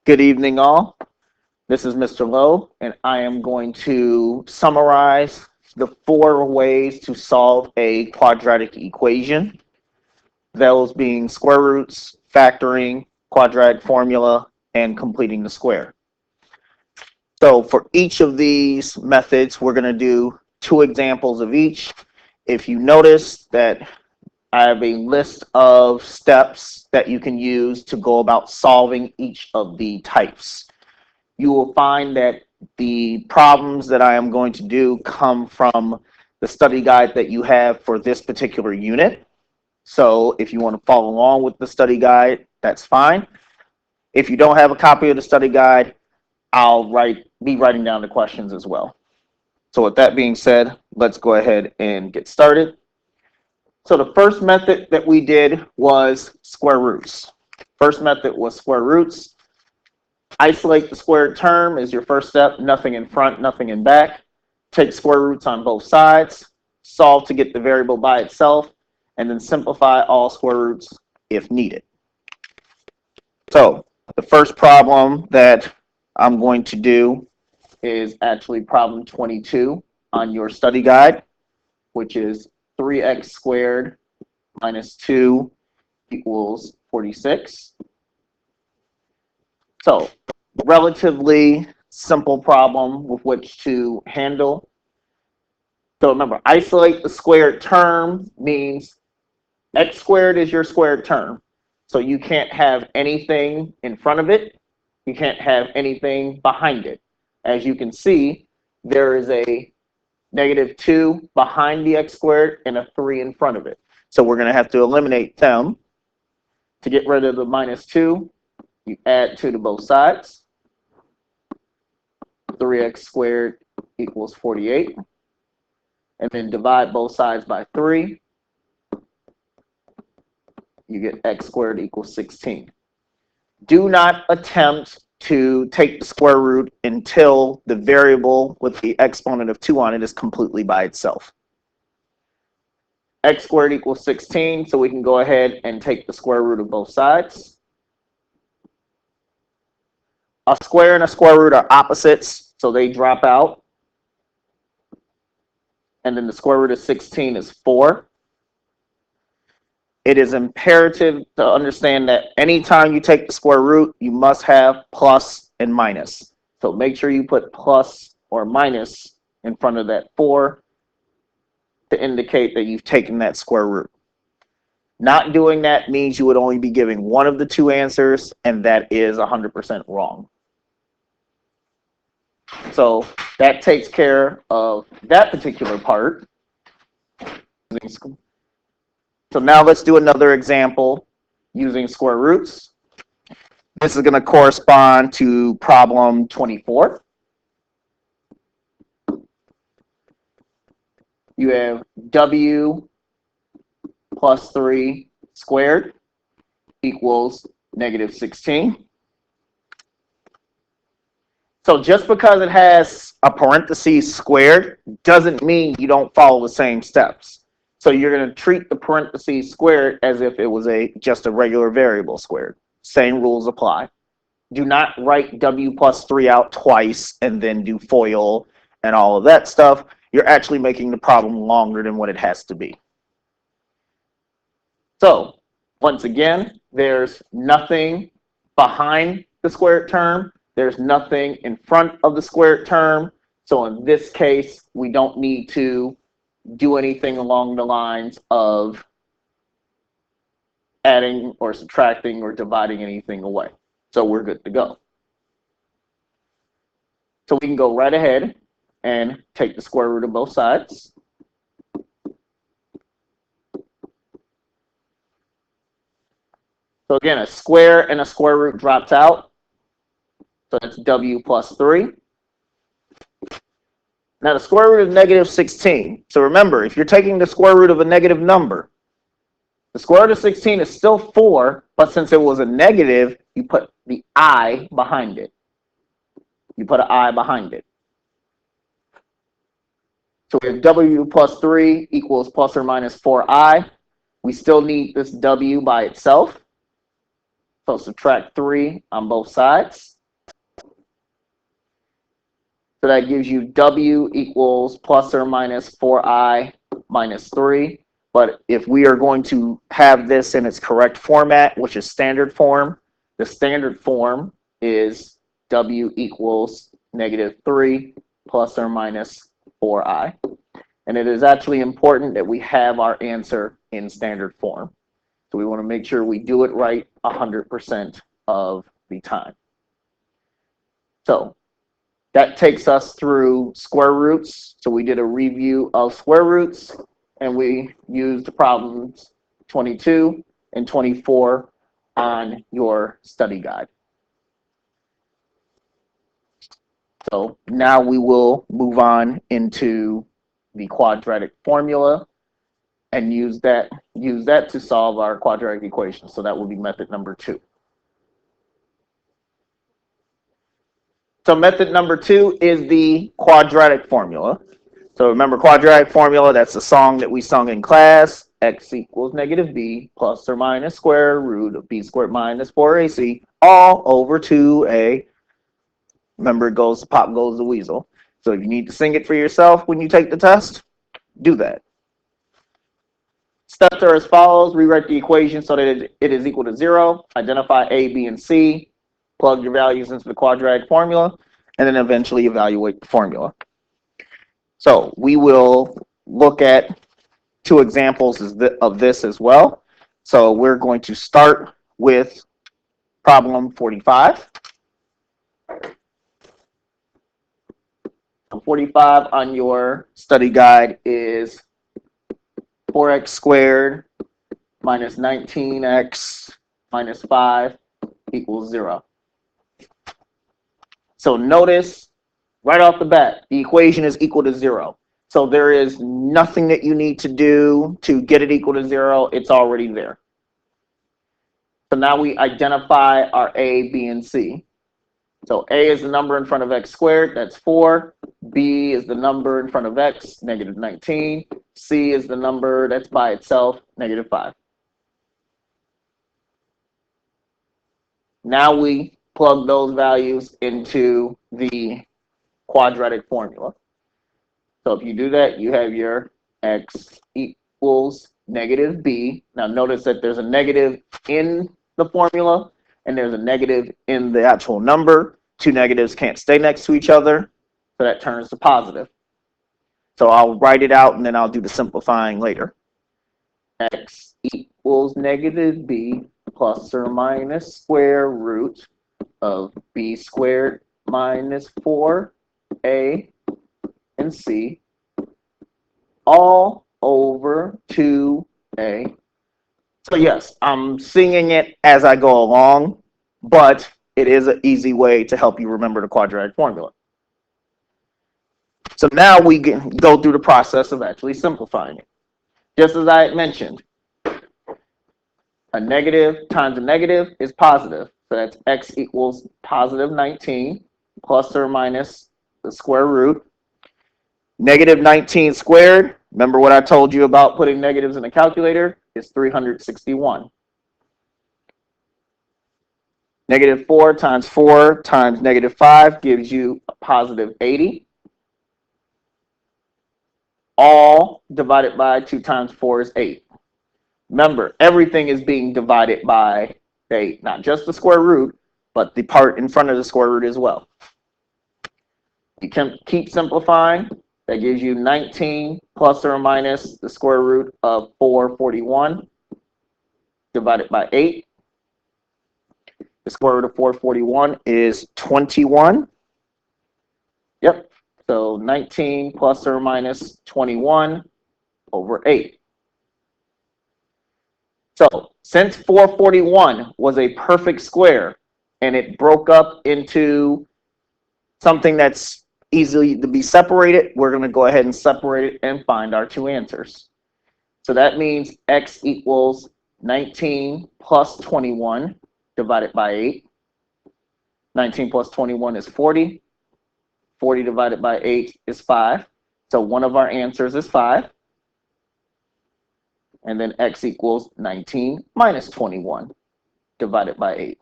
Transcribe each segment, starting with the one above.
Good evening, all. This is Mr. Lowe, and I am going to summarize the 4 ways to solve a quadratic equation, those being square roots, factoring, quadratic formula, and completing the square. So for each of these methods, we're going to do 2 examples of each. If you notice that I have a list of steps that you can use to go about solving each of the types. You will find that the problems that I am going to do come from the study guide that you have for this particular unit. So if you want to follow along with the study guide, that's fine. If you don't have a copy of the study guide, I'll be writing down the questions as well. So with that being said, let's go ahead and get started. So the first method that we did was square roots. First method was square roots. Isolate the squared term is your first step. Nothing in front, nothing in back. Take square roots on both sides. Solve to get the variable by itself. And then simplify all square roots if needed. So the first problem that I'm going to do is actually problem 22 on your study guide, which is 3x squared minus 2 equals 46. So, relatively simple problem with which to handle. So remember, isolate the squared term means x squared is your squared term. So you can't have anything in front of it. You can't have anything behind it. As you can see, there is a -2 behind the x squared and a 3 in front of it. So we're going to have to eliminate them. To get rid of the -2, you add 2 to both sides. 3x squared equals 48. And then divide both sides by 3. You get x squared equals 16. Do not attempt to take the square root until the variable with the exponent of 2 on it is completely by itself. X squared equals 16, so we can go ahead and take the square root of both sides. A square and a square root are opposites, so they drop out. And then the square root of 16 is 4. It is imperative to understand that anytime you take the square root, you must have plus and minus. So make sure you put plus or minus in front of that 4 to indicate that you've taken that square root. Not doing that means you would only be giving one of the 2 answers, and that is 100% wrong. So that takes care of that particular part. So now let's do another example using square roots. This is going to correspond to problem 24. You have w plus 3 squared equals -16. So just because it has a parentheses squared doesn't mean you don't follow the same steps. So you're going to treat the parentheses squared as if it was just a regular variable squared. Same rules apply. Do not write w plus 3 out twice and then do FOIL and all of that stuff. You're actually making the problem longer than what it has to be. So once again, there's nothing behind the squared term. There's nothing in front of the squared term. So in this case, we don't need to do anything along the lines of adding or subtracting or dividing anything away. So we're good to go. So we can go right ahead and take the square root of both sides. So again, a square and a square root drops out. So that's w plus 3. Now the square root of -16. So remember, if you're taking the square root of a negative number, the square root of 16 is still 4, but since it was a negative, you put the I behind it. You put an I behind it. So we have w plus 3 equals plus or minus 4i. We still need this w by itself. So subtract 3 on both sides. So that gives you W equals plus or minus 4I minus 3. But if we are going to have this in its correct format, which is standard form, the standard form is W equals negative 3 plus or minus 4I. And it is actually important that we have our answer in standard form. So we want to make sure we do it right 100% of the time. So that takes us through square roots. So we did a review of square roots, and we used problems 22 and 24 on your study guide. So now we will move on into the quadratic formula and use that to solve our quadratic equation. So that will be method number 2. So method number 2 is the quadratic formula. So remember, quadratic formula, that's a song that we sung in class. X equals negative b plus or minus square root of b squared minus 4ac all over 2a. Remember, it goes, pop goes the weasel. So if you need to sing it for yourself when you take the test, do that. Steps are as follows. Rewrite the equation so that it is equal to 0. Identify A, B, and C. Plug your values into the quadratic formula, and then eventually evaluate the formula. So we will look at 2 examples of this as well. So we're going to start with problem 45. 45 on your study guide is 4x squared minus 19x minus 5 equals 0. So notice right off the bat, the equation is equal to 0. So there is nothing that you need to do to get it equal to 0. It's already there. So now we identify our A, B, and C. So A is the number in front of x squared, that's 4. B is the number in front of x, negative 19. C is the number that's by itself, negative 5. Now we plug those values into the quadratic formula. So if you do that, you have your x equals negative b. Now notice that there's a negative in the formula and there's a negative in the actual number. 2 negatives can't stay next to each other, so that turns to positive. So I'll write it out and then I'll do the simplifying later. X equals negative b plus or minus square root of b squared minus 4a and c all over 2a. So yes, I'm singing it as I go along, but it is an easy way to help you remember the quadratic formula. So now we can go through the process of actually simplifying it. Just as I had mentioned, a negative times a negative is positive. So that's x equals positive 19 plus or minus the square root. Negative 19 squared, remember what I told you about putting negatives in a calculator, is 361. Negative 4 times negative 5 gives you a positive 80. All divided by 2 times 4 is 8. Remember, everything is being divided by 8, not just the square root, but the part in front of the square root as well. You can keep simplifying. That gives you 19 plus or minus the square root of 441 divided by 8. The square root of 441 is 21. Yep. So 19 plus or minus 21 over 8. So since 441 was a perfect square and it broke up into something that's easily to be separated, we're going to go ahead and separate it and find our 2 answers. So that means x equals 19 plus 21 divided by 8. 19 plus 21 is 40. 40 divided by 8 is 5. So one of our answers is 5. And then x equals 19 minus 21 divided by 8.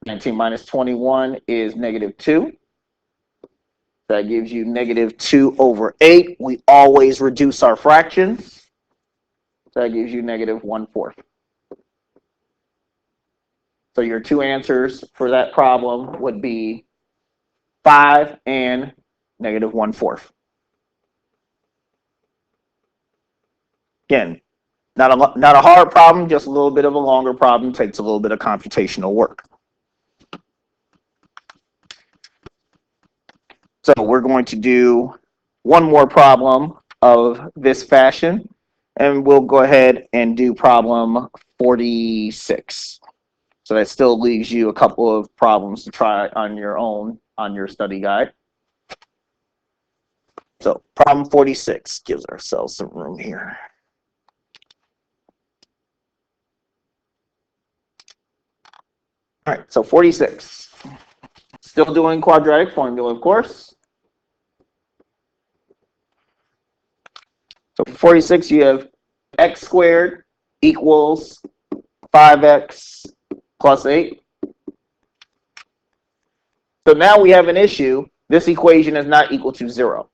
19 minus 21 is negative 2. That gives you negative 2 over 8. We always reduce our fractions. That gives you negative 1/4. So your two answers for that problem would be 5 and negative 1/4. Again, not a hard problem, just a little bit of a longer problem. Takes a little bit of computational work. So we're going to do one more problem of this fashion, and we'll go ahead and do problem 46. So that still leaves you a couple of problems to try on your own on your study guide. So problem 46 gives ourselves some room here. All right, so 46. Still doing quadratic formula, of course. So for 46, you have x squared equals 5x plus 8. So now we have an issue. This equation is not equal to 0.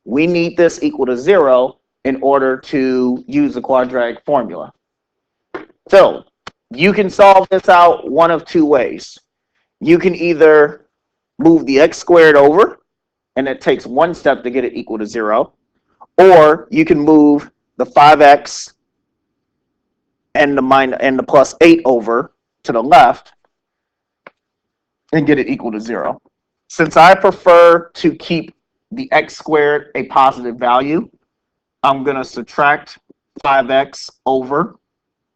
We need this equal to 0 in order to use the quadratic formula. So you can solve this out one of two ways. You can either move the x squared over, and it takes one step to get it equal to 0, or you can move the 5x and the plus 8 over to the left and get it equal to 0. Since I prefer to keep the x squared a positive value, I'm going to subtract 5x over,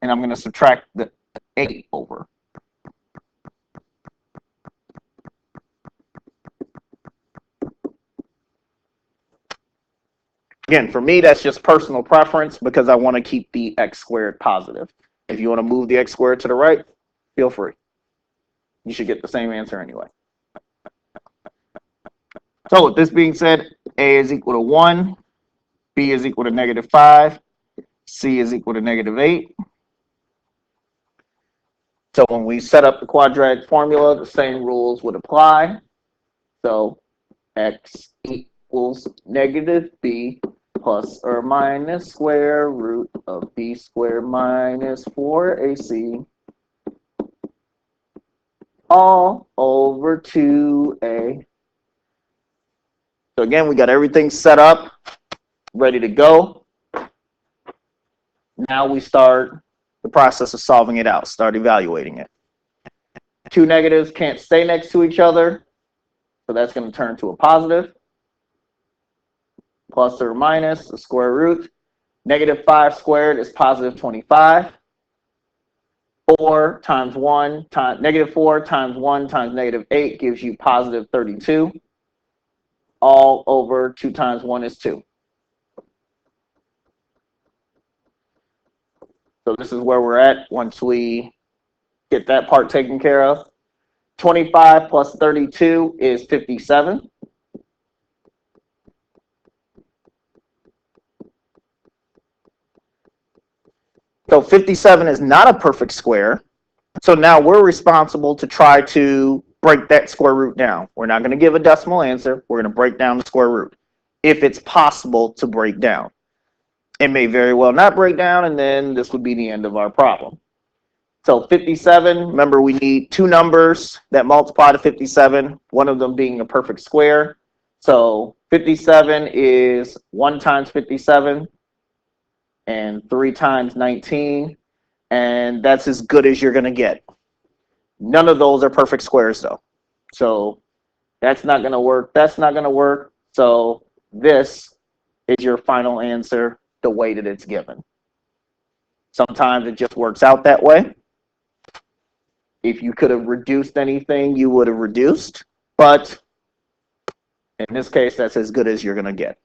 and I'm going to subtract the 8 over. Again, for me, that's just personal preference because I want to keep the x squared positive. If you want to move the x squared to the right, feel free. You should get the same answer anyway. So with this being said, a is equal to 1, b is equal to negative 5, c is equal to negative 8. So when we set up the quadratic formula, the same rules would apply. So x equals negative b plus or minus square root of b squared minus 4ac all over 2a. So again, we got everything set up, ready to go. Now we start the process of solving it out, start evaluating it. Two negatives can't stay next to each other, so that's going to turn to a positive. Plus or minus the square root. Negative 5 squared is positive 25. 4 times 1 times negative 4 times 1 times negative 8 gives you positive 32. All over 2 times 1 is 2. So this is where we're at once we get that part taken care of. 25 plus 32 is 57. So 57 is not a perfect square. So now we're responsible to try to break that square root down. We're not going to give a decimal answer. We're going to break down the square root if it's possible to break down. It may very well not break down, and then this would be the end of our problem. So 57, remember we need two numbers that multiply to 57, one of them being a perfect square. So 57 is 1 times 57 and 3 times 19, and that's as good as you're going to get. None of those are perfect squares, though. So that's not going to work. That's not going to work. So this is your final answer the way that it's given. Sometimes it just works out that way. If you could have reduced anything, you would have reduced. But in this case, that's as good as you're going to get.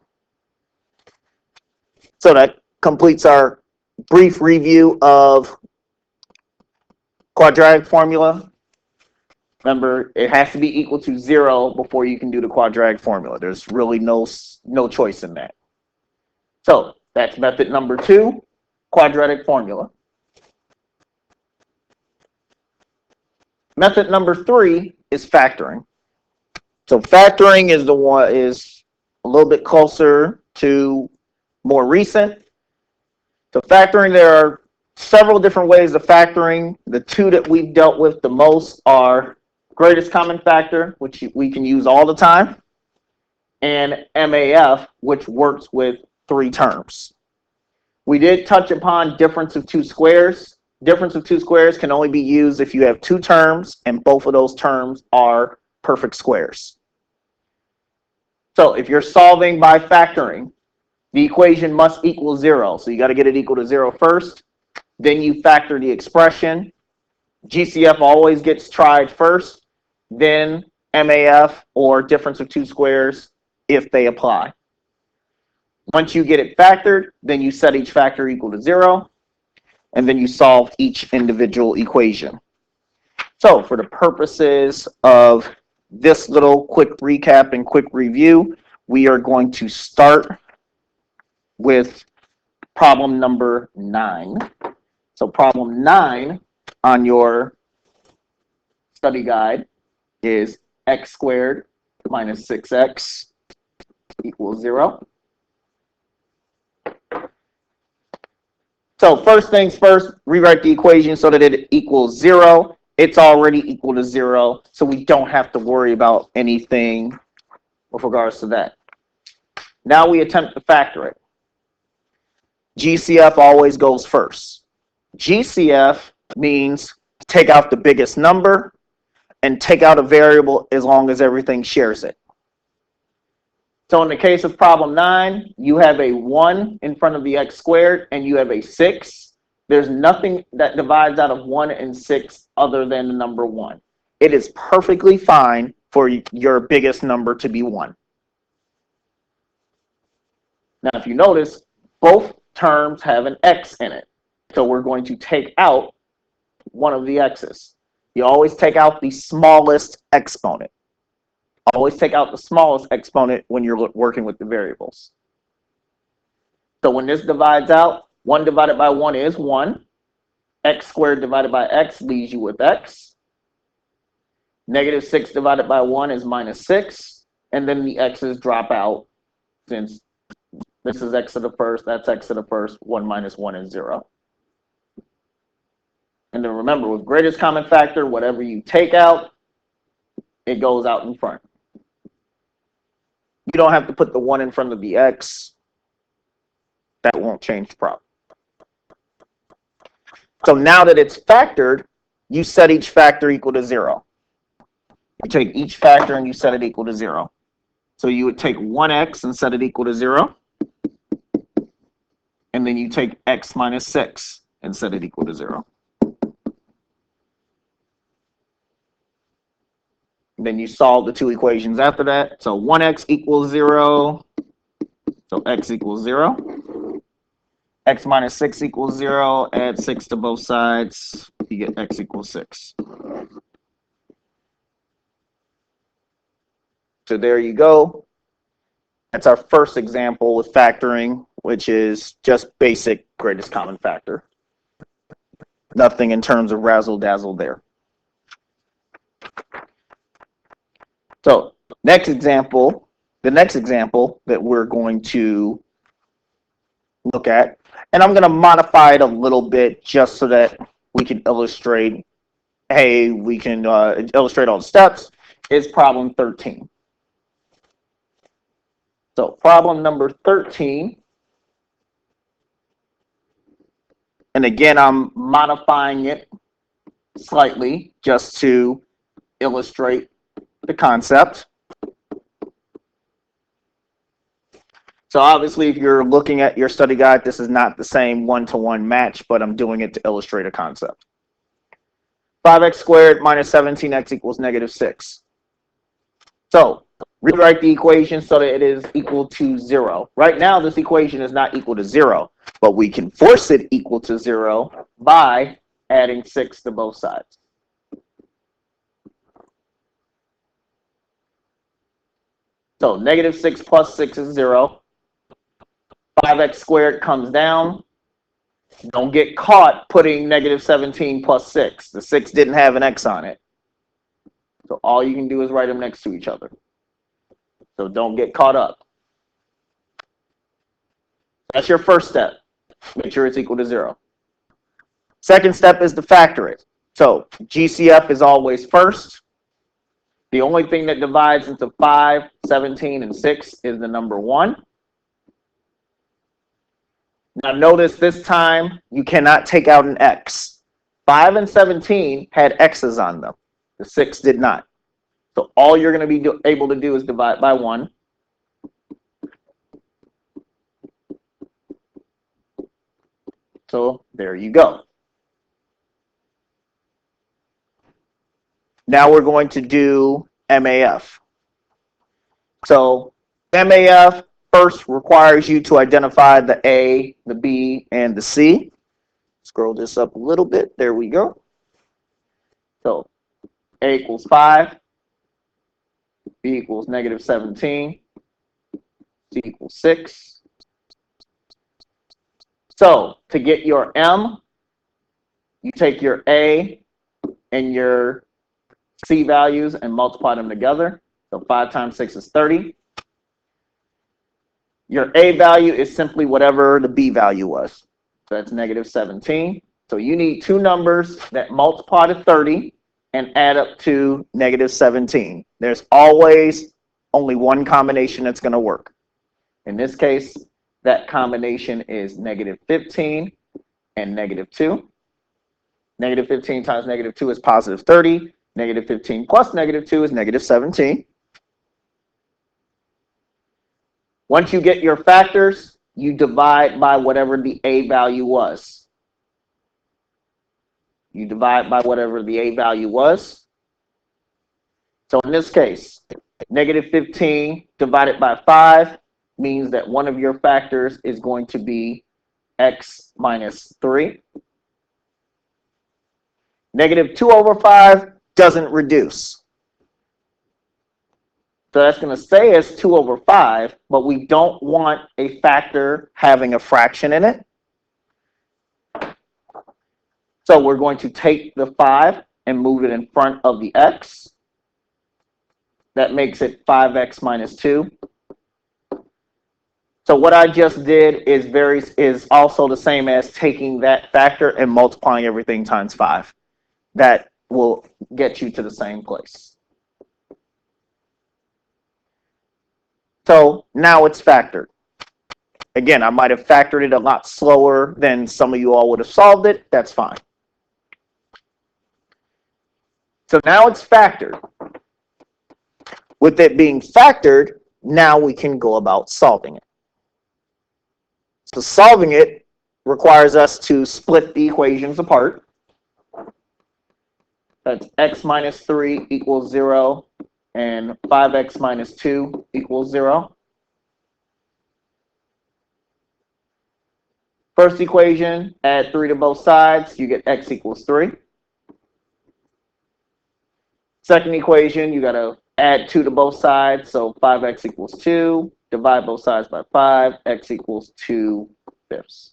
So that completes our brief review of quadratic formula. Remember, it has to be equal to 0 before you can do the quadratic formula. There's really no choice in that. So that's method number 2, quadratic formula. Method number 3 is factoring. So factoring is a little bit closer to more recent. So factoring, there are several different ways of factoring. The two that we've dealt with the most are greatest common factor, which we can use all the time, and MAF, which works with three terms. We did touch upon difference of two squares. Difference of two squares can only be used if you have two terms and both of those terms are perfect squares. So if you're solving by factoring, the equation must equal 0. So you got to get it equal to 0 first. Then you factor the expression. GCF always gets tried first, then MAF or difference of two squares if they apply. Once you get it factored, then you set each factor equal to 0, and then you solve each individual equation. So for the purposes of this little quick recap and quick review, we are going to start with problem number 9. So problem 9 on your study guide is x squared minus 6x equals 0. So first things first, rewrite the equation so that it equals 0. It's already equal to 0, so we don't have to worry about anything with regards to that. Now we attempt to factor it. GCF always goes first. GCF means take out the biggest number and take out a variable as long as everything shares it. So in the case of problem 9, you have a 1 in front of the x squared and you have a 6. There's nothing that divides out of 1 and 6 other than the number 1. It is perfectly fine for your biggest number to be 1. Now if you notice, both terms have an x in it. So we're going to take out one of the x's. You always take out the smallest exponent. Always take out the smallest exponent when you're working with the variables. So when this divides out, 1 divided by 1 is 1. X squared divided by x leaves you with x. Negative 6 divided by 1 is minus 6. And then the x's drop out since this is x to the first, that's x to the first, 1 minus 1 is 0. And then remember, with greatest common factor, whatever you take out, it goes out in front. You don't have to put the 1 in front of the x. That won't change the problem. So now that it's factored, you set each factor equal to 0. You take each factor and you set it equal to 0. So you would take 1x and set it equal to 0. And then you take x minus 6 and set it equal to 0. Then you solve the two equations after that. So 1x equals 0. So x equals 0. X minus 6 equals 0. Add 6 to both sides. You get x equals 6. So there you go. That's our first example with factoring, which is just basic greatest common factor. Nothing in terms of razzle-dazzle there. So the next example that we're going to look at, and I'm going to modify it a little bit just so that we can illustrate, illustrate all the steps, is problem 13. So problem number 13, and again, I'm modifying it slightly just to illustrate the concept. So obviously, if you're looking at your study guide, this is not the same one-to-one match, but I'm doing it to illustrate a concept. 5x squared minus 17x equals negative 6. So rewrite the equation so that it is equal to 0. Right now, this equation is not equal to 0, but we can force it equal to 0 by adding 6 to both sides. So negative 6 plus 6 is 0. 5x squared comes down. Don't get caught putting negative 17 plus 6. The 6 didn't have an x on it. So all you can do is write them next to each other. So don't get caught up. That's your first step. Make sure it's equal to 0. Second step is to factor it. So GCF is always first. The only thing that divides into 5, 17, and 6 is the number 1. Now notice this time you cannot take out an x. 5 and 17 had x's on them. The 6 did not. So all you're going to be able to do is divide by 1. So there you go. Now we're going to do MAF. So MAF first requires you to identify the A, the B, and the C. Scroll this up a little bit. There we go. So A equals 5, B equals negative 17, C equals 6. So to get your M, you take your A and your C values and multiply them together. So 5 times 6 is 30. Your A value is simply whatever the B value was. So that's negative 17. So you need two numbers that multiply to 30 and add up to negative 17. There's always only one combination that's going to work. In this case, that combination is negative 15 and negative 2. Negative 15 times negative 2 is positive 30. Negative 15 plus negative 2 is negative 17. Once you get your factors, you divide by whatever the A value was. You divide by whatever the A value was. So in this case, negative 15 divided by 5 means that one of your factors is going to be x minus 3. Negative 2 over 5 doesn't reduce. So that's going to stay as 2 over 5, but we don't want a factor having a fraction in it. So we're going to take the 5 and move it in front of the x. That makes it 5x minus 2. So what I just did is also the same as taking that factor and multiplying everything times 5. That will get you to the same place. So now it's factored. Again, I might have factored it a lot slower than some of you all would have solved it. That's fine. So now it's factored. With it being factored, now we can go about solving it. So solving it requires us to split the equations apart. That's x minus 3 equals 0 and 5x minus 2 equals 0. First equation, add 3 to both sides, you get x equals 3. Second equation, you got to add 2 to both sides, so 5x equals 2. Divide both sides by 5, x equals 2/5.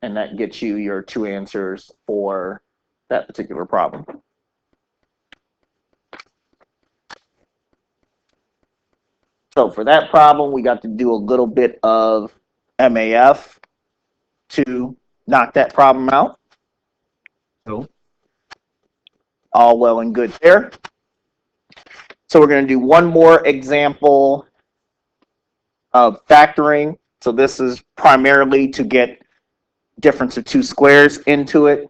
And that gets you your two answers for that particular problem. So for that problem, we got to do a little bit of MAF to knock that problem out. So all well and good there. So we're going to do one more example of factoring. So this is primarily to get difference of two squares into it.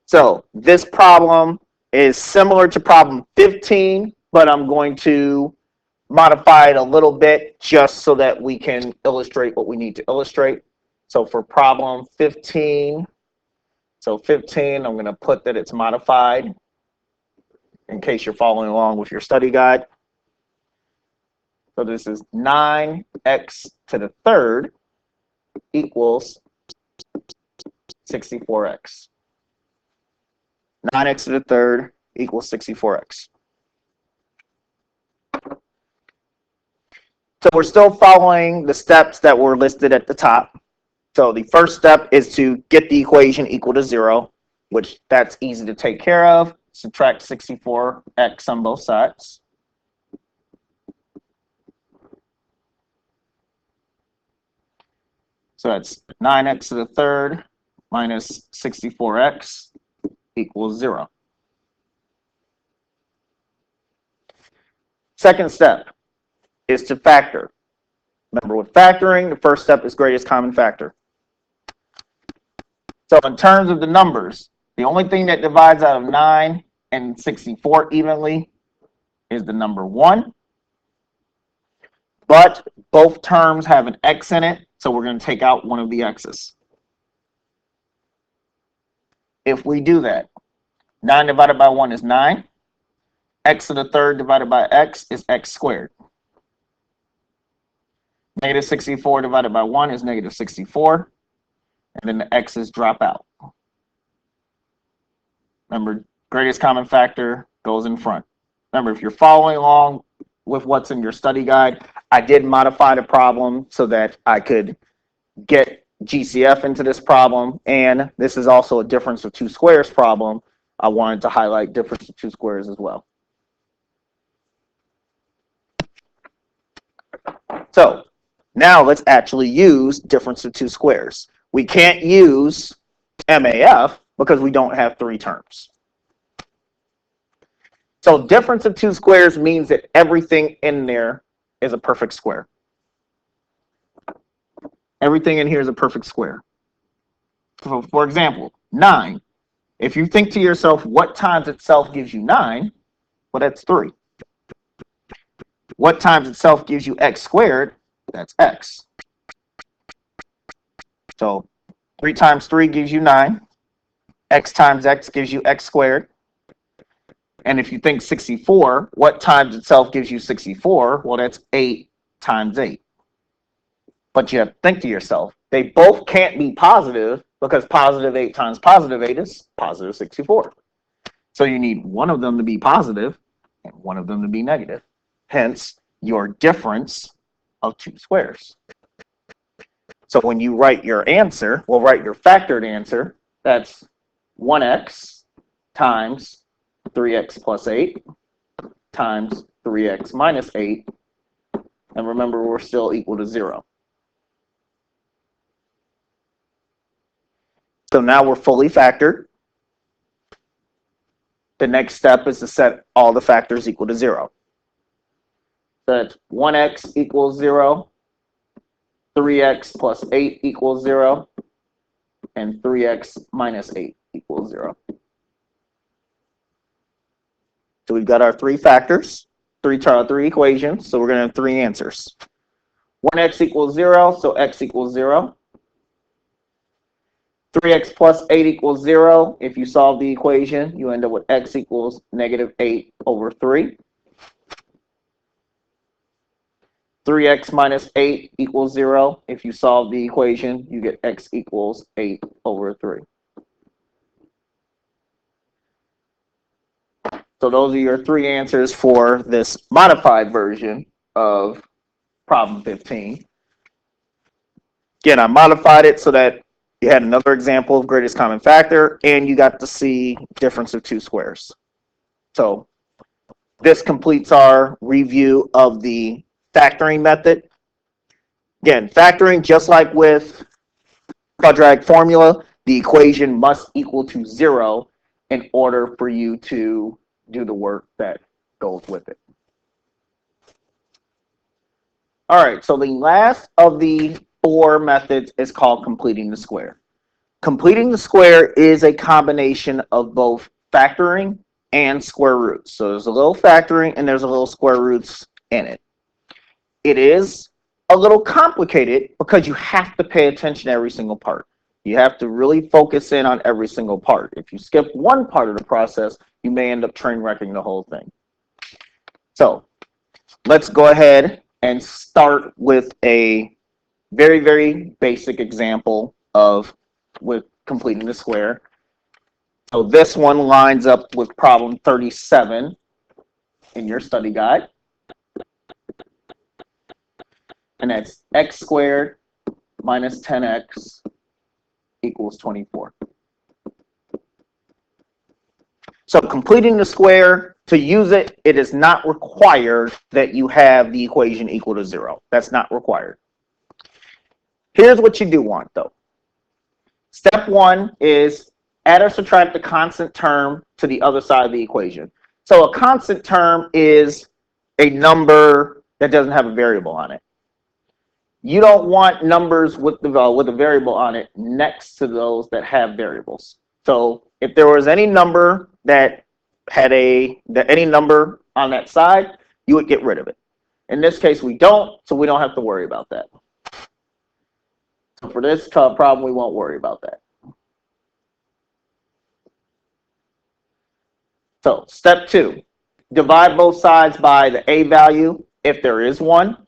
So this problem is similar to problem 15, but I'm going to modify it a little bit just so that we can illustrate what we need to illustrate. So for problem 15, I'm going to put that it's modified in case you're following along with your study guide. So this is 9x to the third equals 64x. 9x to the third equals 64x. So we're still following the steps that were listed at the top. So the first step is to get the equation equal to 0, which that's easy to take care of. subtract 64x on both sides. So that's 9x to the third minus 64x equals 0. Second step is to factor. Remember, with factoring, the first step is greatest common factor. So in terms of the numbers, the only thing that divides out of 9 and 64 evenly is the number 1. But both terms have an x in it, so we're going to take out one of the x's. If we do that, 9 divided by 1 is 9. X to the third divided by x is x squared. Negative 64 divided by 1 is negative 64. And then the x's drop out. Remember, greatest common factor goes in front. Remember, if you're following along with what's in your study guide, I did modify the problem so that I could get GCF into this problem. And this is also a difference of two squares problem. I wanted to highlight difference of two squares as well. So now let's actually use difference of two squares. We can't use MAF because we don't have three terms. So difference of two squares means that everything in there is a perfect square. Everything in here is a perfect square. So for example, 9. If you think to yourself, what times itself gives you 9? Well, that's 3. What times itself gives you x squared? That's x. So 3 times 3 gives you 9. X times x gives you x squared. And if you think 64, what times itself gives you 64? Well, that's 8 times 8. But you have to think to yourself, they both can't be positive because positive 8 times positive 8 is positive 64. So you need one of them to be positive and one of them to be negative. Hence, your difference of two squares. So when you write your answer, we'll write your factored answer. That's 1x times 3x plus 8 times 3x minus 8. And remember, we're still equal to 0. So now we're fully factored. The next step is to set all the factors equal to 0. So that's 1x equals 0, 3x plus 8 equals 0, and 3x minus 8 equals 0. So we've got our three factors, three equations, so we're going to have three answers. 1x equals 0, so x equals 0. 3x plus 8 equals 0. If you solve the equation, you end up with x equals negative 8 over 3. 3x minus 8 equals 0. If you solve the equation, you get x equals 8 over 3. So those are your three answers for this modified version of problem 15. Again, I modified it so that you had another example of greatest common factor, and you got to see difference of two squares. So this completes our review of the factoring method. Again, factoring, just like with quadratic formula, the equation must equal to 0 in order for you to do the work that goes with it. All right, so the last of the four methods is called completing the square. Completing the square is a combination of both factoring and square roots. So there's a little factoring and there's a little square roots in it. It is a little complicated because you have to pay attention to every single part. You have to really focus in on every single part. If you skip one part of the process, you may end up train wrecking the whole thing. So let's go ahead and start with a very, very basic example of with completing the square. So this one lines up with problem 37 in your study guide. And that's x squared minus 10x equals 24. So completing the square, to use it, it is not required that you have the equation equal to 0. That's not required. Here's what you do want, though. Step 1 is add or subtract the constant term to the other side of the equation. So a constant term is a number that doesn't have a variable on it. You don't want numbers with a variable on it next to those that have variables. So if there was any number that had any number on that side, you would get rid of it. In this case, we don't, so we don't have to worry about that. So for this problem, we won't worry about that. So step 2, divide both sides by the a value if there is one.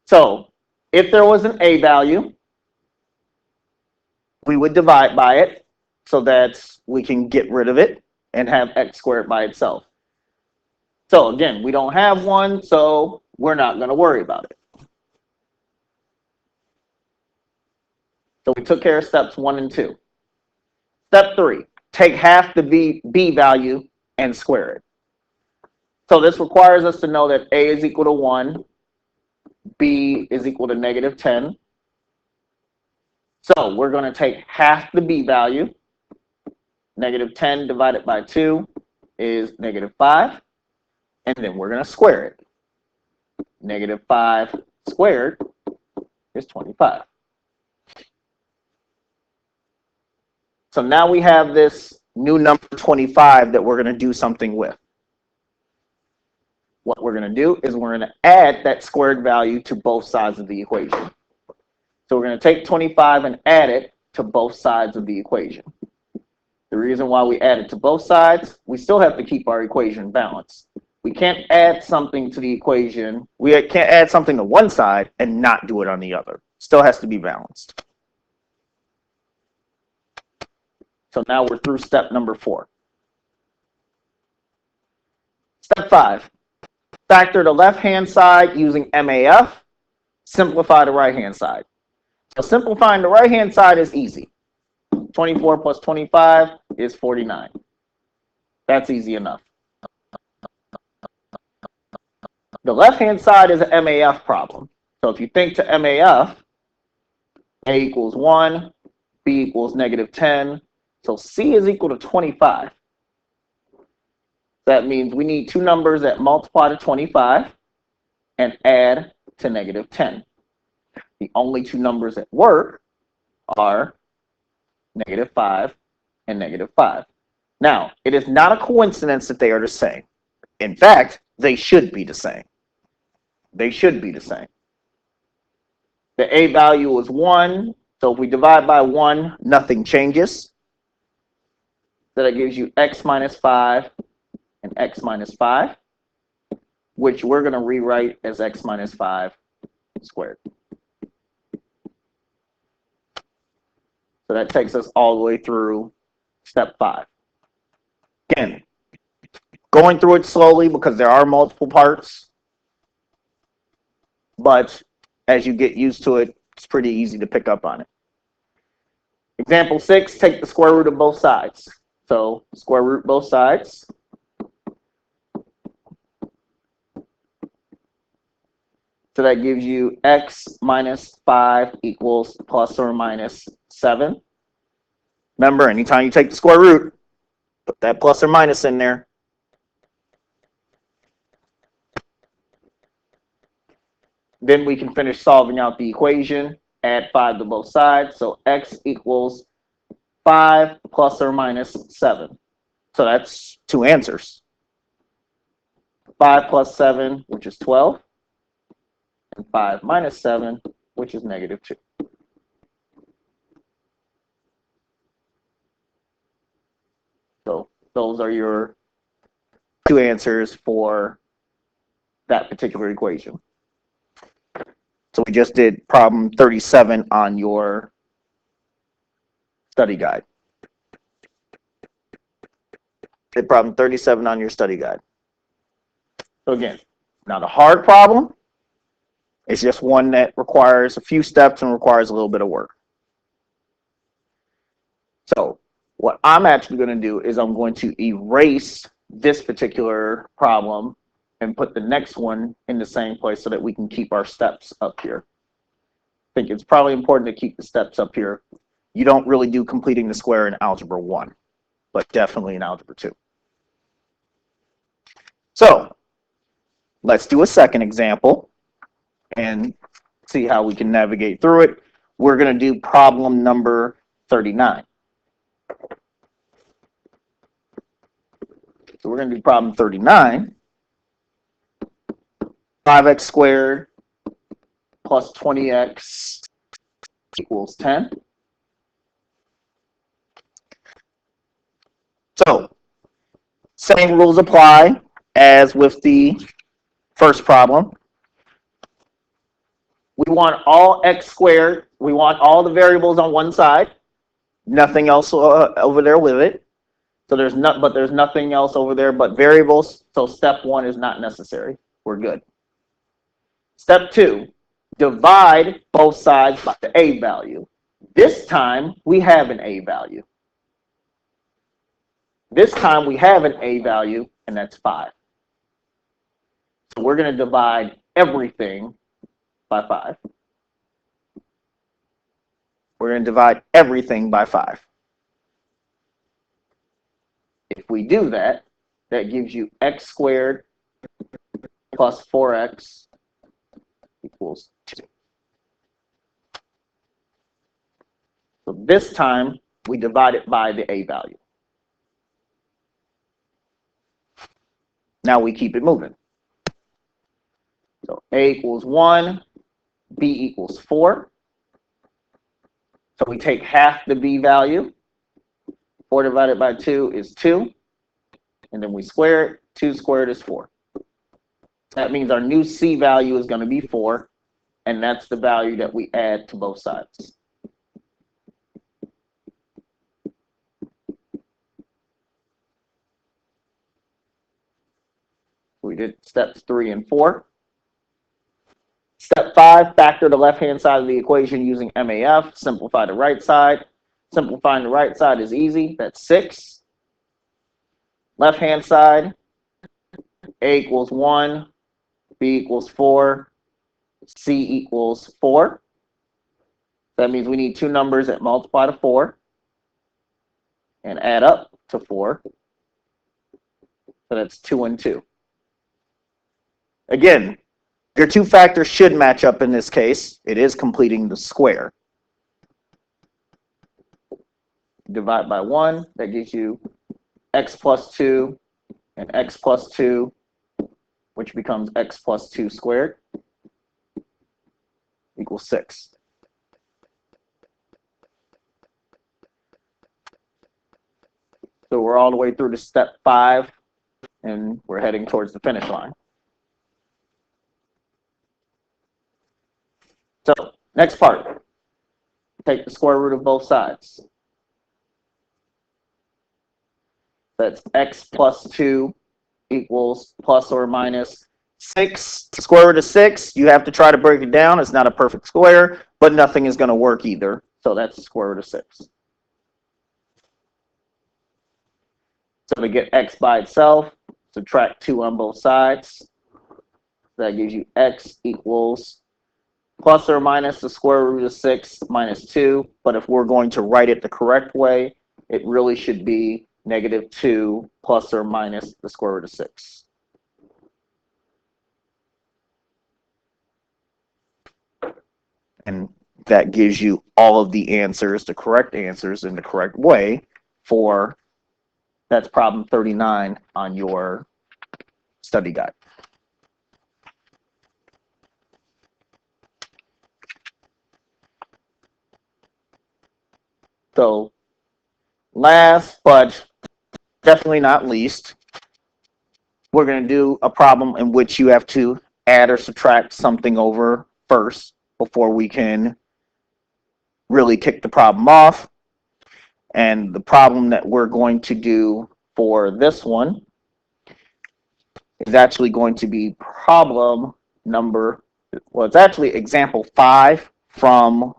So if there was an a value, we would divide by it so that we can get rid of it and have x squared by itself. So again, we don't have one, so we're not going to worry about it. So we took care of steps 1 and 2. Step 3, take half the b value and square it. So this requires us to know that a is equal to 1, b is equal to negative 10. So we're going to take half the b value. Negative 10 divided by 2 is negative 5. And then we're going to square it. Negative 5 squared is 25. So now we have this new number 25 that we're going to do something with. What we're going to do is we're going to add that squared value to both sides of the equation. So we're going to take 25 and add it to both sides of the equation. The reason why we add it to both sides, we still have to keep our equation balanced. We can't add something to the equation. We can't add something to one side and not do it on the other. Still has to be balanced. So now we're through step number 4. Step 5. Factor the left-hand side using MAF. Simplify the right-hand side. So simplifying the right-hand side is easy. 24 plus 25 is 49. That's easy enough. The left-hand side is an MAF problem. So if you think to MAF, A equals 1, B equals negative 10. So C is equal to 25. That means we need two numbers that multiply to 25 and add to negative 10. The only two numbers that work are negative 5 and negative 5. Now, it is not a coincidence that they are the same. In fact, they should be the same. They should be the same. The A value is 1, so if we divide by 1, nothing changes. So that gives you x minus 5 and x minus 5, which we're going to rewrite as x minus 5 squared. So that takes us all the way through step 5. Again, going through it slowly because there are multiple parts, but as you get used to it, it's pretty easy to pick up on it. Example 6, take the square root of both sides. So square root both sides. So that gives you x minus 5 equals plus or minus 7. Remember, anytime you take the square root, put that plus or minus in there. Then we can finish solving out the equation. Add 5 to both sides. So x equals 5 plus or minus 7. So that's two answers. 5 plus 7, which is 12. And 5 minus 7, which is negative 2. So those are your two answers for that particular equation. So we just did problem 37 on your study guide. Did problem 37 on your study guide. So again, not a hard problem. It's just one that requires a few steps and requires a little bit of work. So What I'm actually going to do is I'm going to erase this particular problem and put the next one in the same place so that we can keep our steps up here. I think it's probably important to keep the steps up here. You don't really do completing the square in Algebra 1, but definitely in Algebra 2. So let's do a second example and see how we can navigate through it. We're going to do problem number 39. So we're going to do problem 39. 5x squared plus 20x equals 10. So same rules apply as with the first problem. We want all x squared. We want all the variables on one side. Nothing else over there with it. So there's nothing else over there but variables. So step 1 is not necessary. We're good. Step 2, divide both sides by the a value. This time we have an a value. This time we have an a value, and that's 5. So we're going to divide everything by 5. We're going to divide everything by 5. If we do that, that gives you x squared plus 4x equals 2. So this time we divide it by the a value. Now we keep it moving. So a equals 1, b equals 4. So we take half the b value. 4 divided by 2 is 2. And then we square it. 2 squared is 4. That means our new c value is going to be 4. And that's the value that we add to both sides. We did steps 3 and 4. Step 5, factor the left-hand side of the equation using MAF. Simplify the right side. Simplifying the right side is easy. That's 6. Left-hand side, a equals 1, b equals 4, c equals 4. That means we need two numbers that multiply to 4 and add up to 4. So that's 2 and 2. Again, your two factors should match up in this case. It is completing the square. Divide by 1, that gives you x plus 2 and x plus 2, which becomes x plus 2 squared equals 6. So we're all the way through to step 5, and we're heading towards the finish line. So next part, take the square root of both sides. That's x plus 2 equals plus or minus 6. The square root of 6, you have to try to break it down. It's not a perfect square, but nothing is going to work either. So that's the square root of 6. So to get x by itself, subtract 2 on both sides. That gives you x equals plus or minus the square root of 6 minus 2. But if we're going to write it the correct way, it really should be negative 2 plus or minus the square root of 6. And that gives you all of the answers, the correct answers in the correct way for, that's problem 39 on your study guide. So last but definitely not least, we're going to do a problem in which you have to add or subtract something over first before we can really kick the problem off. And the problem that we're going to do for this one is actually going to be problem number, well, it's actually example 5 from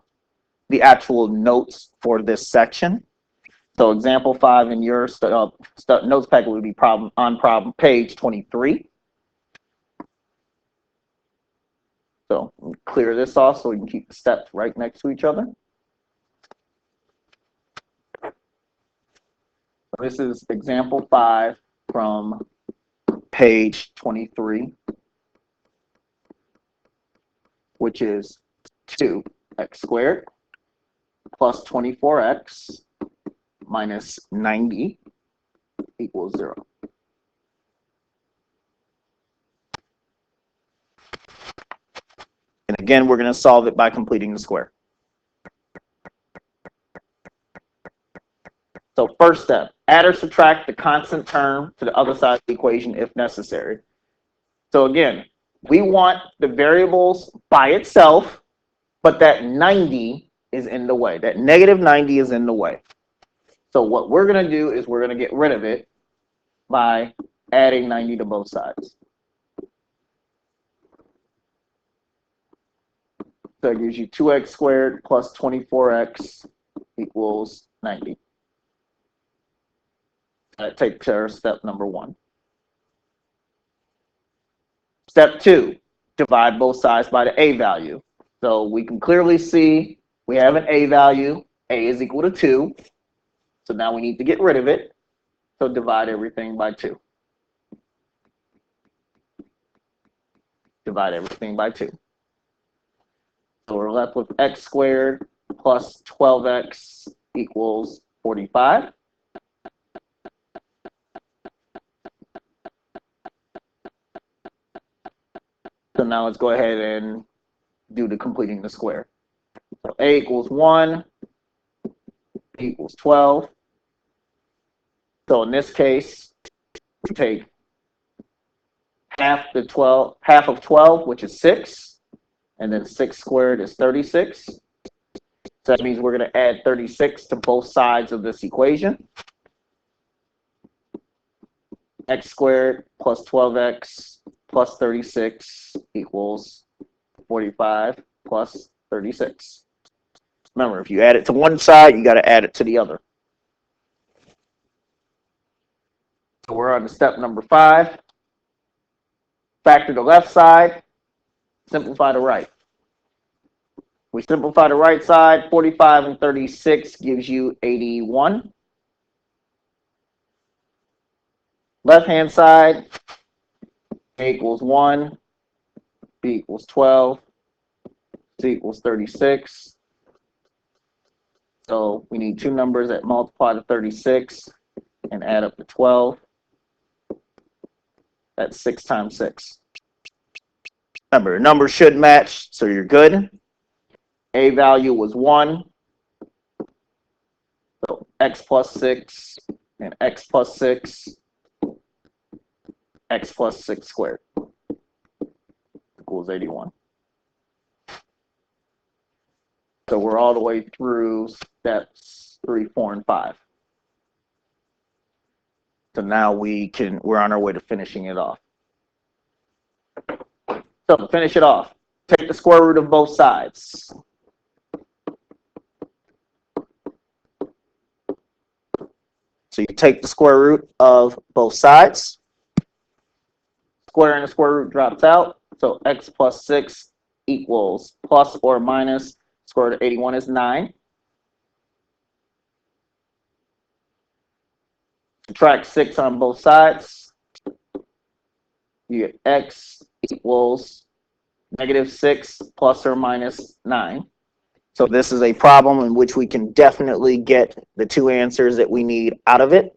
the actual notes for this section. So example 5 in your notes packet would be problem page 23. So clear this off so we can keep the steps right next to each other. This is example 5 from page 23, which is 2x squared plus 24x minus 90 equals 0. And again, we're going to solve it by completing the square. So first step, add or subtract the constant term to the other side of the equation if necessary. So again, we want the variables by itself, but that 90 is in the way. That negative 90 is in the way. So what we're going to do is we're going to get rid of it by adding 90 to both sides. So it gives you 2x squared plus 24x equals 90. That takes care of step number 1. Step 2, divide both sides by the a value. So we can clearly see we have an a value. A is equal to 2. So now we need to get rid of it. So divide everything by 2. Divide everything by 2. So we're left with x squared plus 12x equals 45. So now let's go ahead and do the completing the square. So a equals 1, b equals 12. So in this case, we take half of 12, which is 6, and then 6 squared is 36. So that means we're going to add 36 to both sides of this equation. X squared plus 12x plus 36 equals 45 plus 36. Remember, if you add it to one side, you got to add it to the other. So we're on to step number 5. Factor the left side, simplify the right. We simplify the right side, 45 and 36 gives you 81. Left-hand side, a equals 1, b equals 12, c equals 36. So we need two numbers that multiply to 36 and add up to 12. That's 6 times 6. Remember, numbers should match, so you're good. A value was 1. So x plus 6 and x plus 6, x plus 6 squared equals 81. So we're all the way through steps 3, 4, and 5. So now we're on our way to finishing it off. So to finish it off, take the square root of both sides. So you take the square root of both sides. Square and the square root drops out. So x plus 6 equals plus or minus square root of 81 is 9. Subtract 6 on both sides. You get x equals negative 6 plus or minus 9. So this is a problem in which we can definitely get the two answers that we need out of it.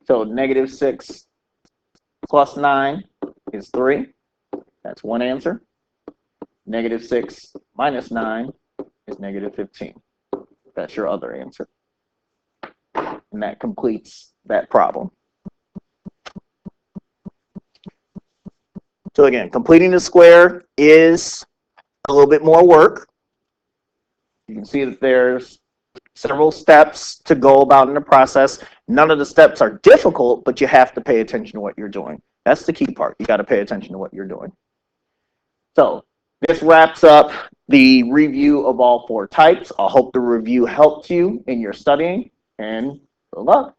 So negative 6 plus 9 is 3. That's one answer. Negative 6 minus 9 is negative 15. That's your other answer. And that completes that problem. So again, completing the square is a little bit more work. You can see that there's several steps to go about in the process. None of the steps are difficult, but you have to pay attention to what you're doing. That's the key part. You got to pay attention to what you're doing. So This wraps up the review of all four types. I hope the review helped you in your studying, and good luck.